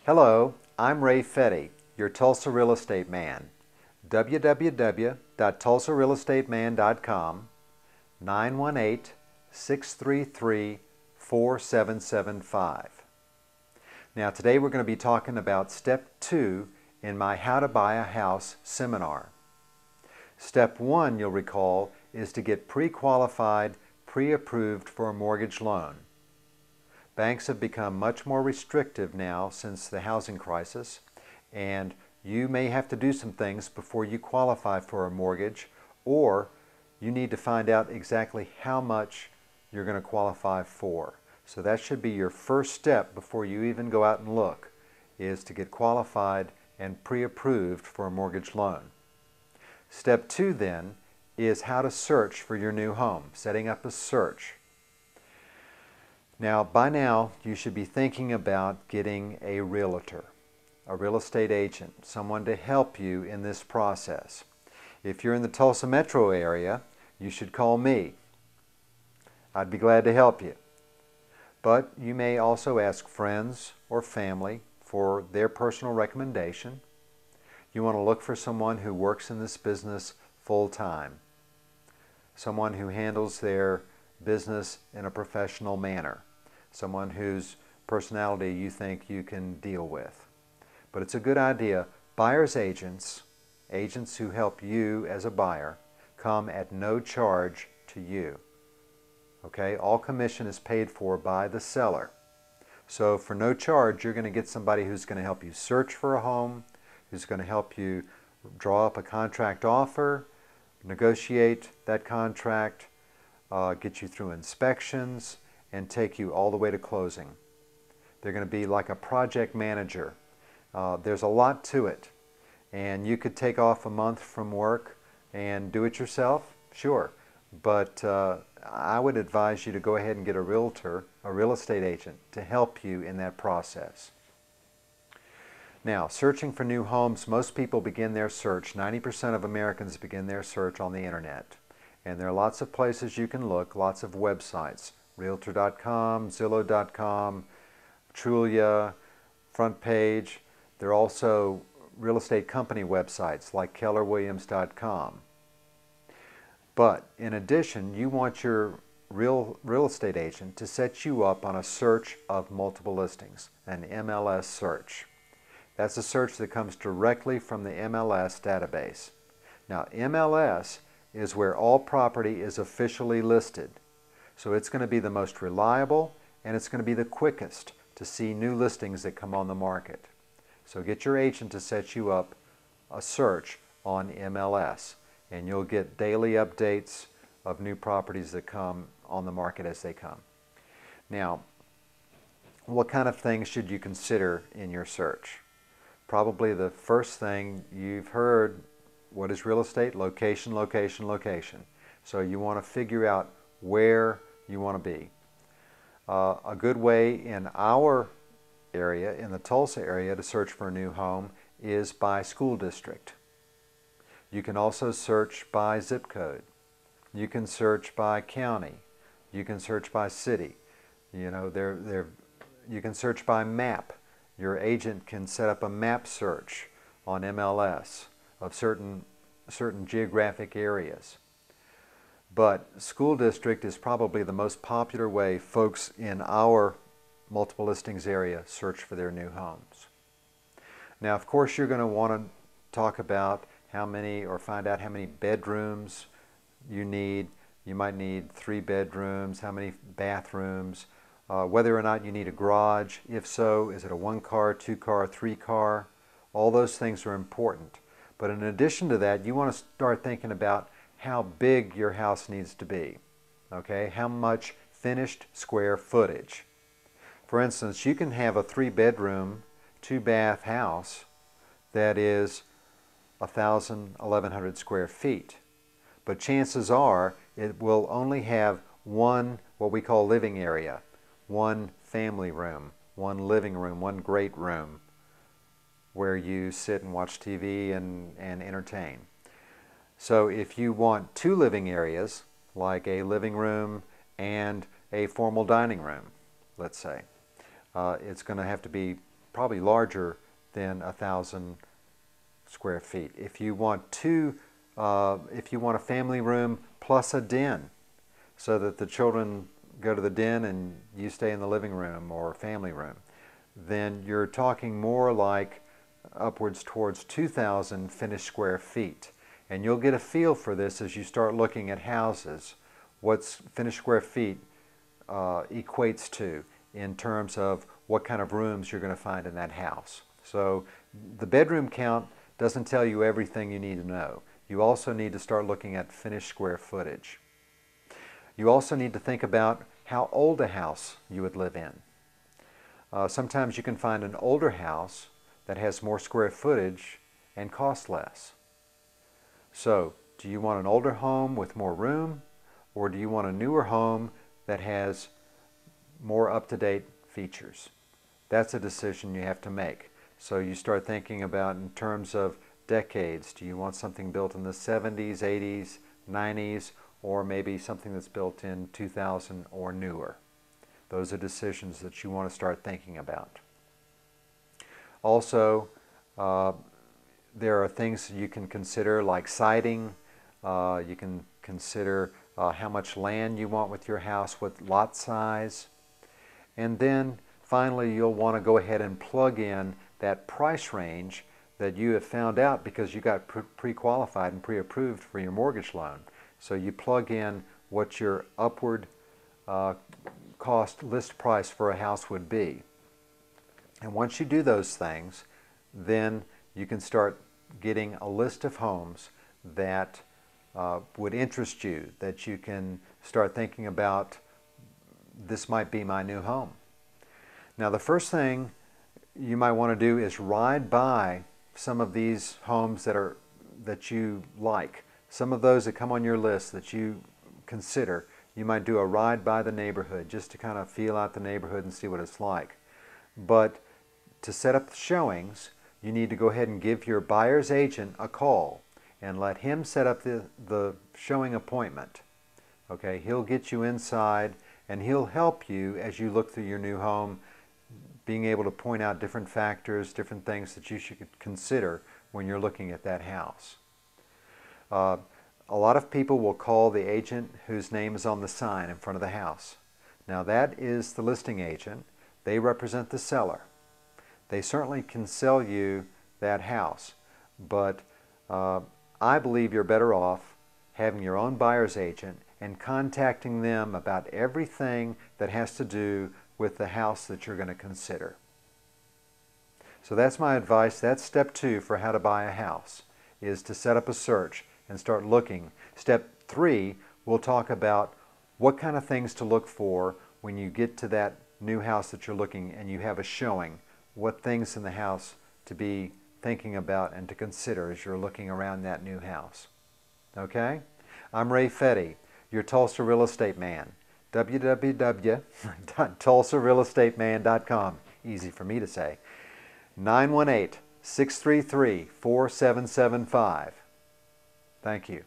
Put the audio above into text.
Hello, I'm Ray Fetty, your Tulsa real estate man. www.tulsarealestateman.com, 918-633-4775. Now today we're going to be talking about Step 2 in my How to Buy a House seminar. Step 1, you'll recall, is to get pre-qualified, pre-approved for a mortgage loan. Banks have become much more restrictive now since the housing crisis, and you may have to do some things before you qualify for a mortgage, or you need to find out exactly how much you're going to qualify for. So that should be your first step before you even go out and look, is to get qualified and pre-approved for a mortgage loan. Step 2 then is how to search for your new home, setting up a search. Now, by now, you should be thinking about getting a realtor, a real estate agent, someone to help you in this process. If you're in the Tulsa metro area, you should call me. I'd be glad to help you. But you may also ask friends or family for their personal recommendation. You want to look for someone who works in this business full-time, someone who handles their business in a professional manner, someone whose personality you think you can deal with. But it's a good idea. Buyer's agents, agents who help you as a buyer, come at no charge to you. Okay? All commission is paid for by the seller. So for no charge, you're going to get somebody who's going to help you search for a home, who's going to help you draw up a contract offer, negotiate that contract, get you through inspections, and take you all the way to closing. They're going to be like a project manager. There's a lot to it. And you could take off a month from work and do it yourself, sure. But I would advise you to go ahead and get a realtor, a real estate agent, to help you in that process. Now, searching for new homes, most people begin their search, 90% of Americans begin their search on the internet. And there are lots of places you can look, lots of websites, Realtor.com, Zillow.com, Trulia, Front Page. There are also real estate company websites like KellerWilliams.com. But in addition, you want your real estate agent to set you up on a search of multiple listings, an MLS search. That's a search that comes directly from the MLS database. Now, MLS is where all property is officially listed. So it's going to be the most reliable, and it's going to be the quickest to see new listings that come on the market. So get your agent to set you up a search on MLS, and you'll get daily updates of new properties that come on the market as they come. Now, what kind of things should you consider in your search? Probably the first thing you've heard, what is real estate? Location, location, location. So you want to figure out where you want to be. A good way in our area, in the Tulsa area, to search for a new home is by school district. You can also search by zip code. You can search by county. You can search by city. You know, you can search by map. Your agent can set up a map search on MLS of certain geographic areas. But school district is probably the most popular way folks in our multiple listings area search for their new homes. Now, of course, you're going to want to talk about how many, or find out how many bedrooms you need. You might need 3 bedrooms, how many bathrooms, whether or not you need a garage. If so, is it a 1-car, 2-car, 3-car? All those things are important. But in addition to that, you want to start thinking about how big your house needs to be. Okay, how much finished square footage. For instance, you can have a 3-bedroom, 2-bath house that is 1,100 square feet. But chances are it will only have one, what we call living area, one family room, one living room, one great room where you sit and watch TV and entertain. So if you want 2 living areas, like a living room and a formal dining room, let's say, it's going to have to be probably larger than 1,000 square feet. If you want if you want a family room plus a den, so that the children go to the den and you stay in the living room or family room, then you're talking more like upwards towards 2,000 finished square feet. And you'll get a feel for this as you start looking at houses, what's finished square feet equates to in terms of what kind of rooms you're going to find in that house. So the bedroom count doesn't tell you everything you need to know. You also need to start looking at finished square footage. You also need to think about how old a house you would live in. Sometimes you can find an older house that has more square footage and costs less. So, do you want an older home with more room, or do you want a newer home that has more up-to-date features? That's a decision you have to make. So you start thinking about in terms of decades. Do you want something built in the 70s, 80s, 90s, or maybe something that's built in 2000 or newer? Those are decisions that you want to start thinking about. Also, there are things you can consider like siding. You can consider how much land you want with your house, what lot size. And then finally you'll want to go ahead and plug in that price range that you have found out because you got pre-qualified and pre-approved for your mortgage loan. So you plug in what your upward cost list price for a house would be. And once you do those things, then you can start getting a list of homes that would interest you, that you can start thinking about, this might be my new home. Now the first thing you might want to do is ride by some of these homes that you like. Some of those that come on your list that you consider. You might do a ride by the neighborhood just to kind of feel out the neighborhood and see what it's like. But to set up the showings, you need to go ahead and give your buyer's agent a call and let him set up the showing appointment. Okay, he'll get you inside and he'll help you as you look through your new home, being able to point out different factors, different things that you should consider when you're looking at that house. A lot of people will call the agent whose name is on the sign in front of the house. Now that is the listing agent. They represent the seller. They certainly can sell you that house, but I believe you're better off having your own buyer's agent and contacting them about everything that has to do with the house that you're going to consider. So that's my advice. That's step 2 for how to buy a house, is to set up a search and start looking. Step 3, we'll talk about what kind of things to look for when you get to that new house that you're looking and you have a showing. What things in the house to be thinking about and to consider as you're looking around that new house. Okay? I'm Ray Fetty, your Tulsa Real Estate Man. www.tulsarealestateman.com. Easy for me to say. 918-633-4775. Thank you.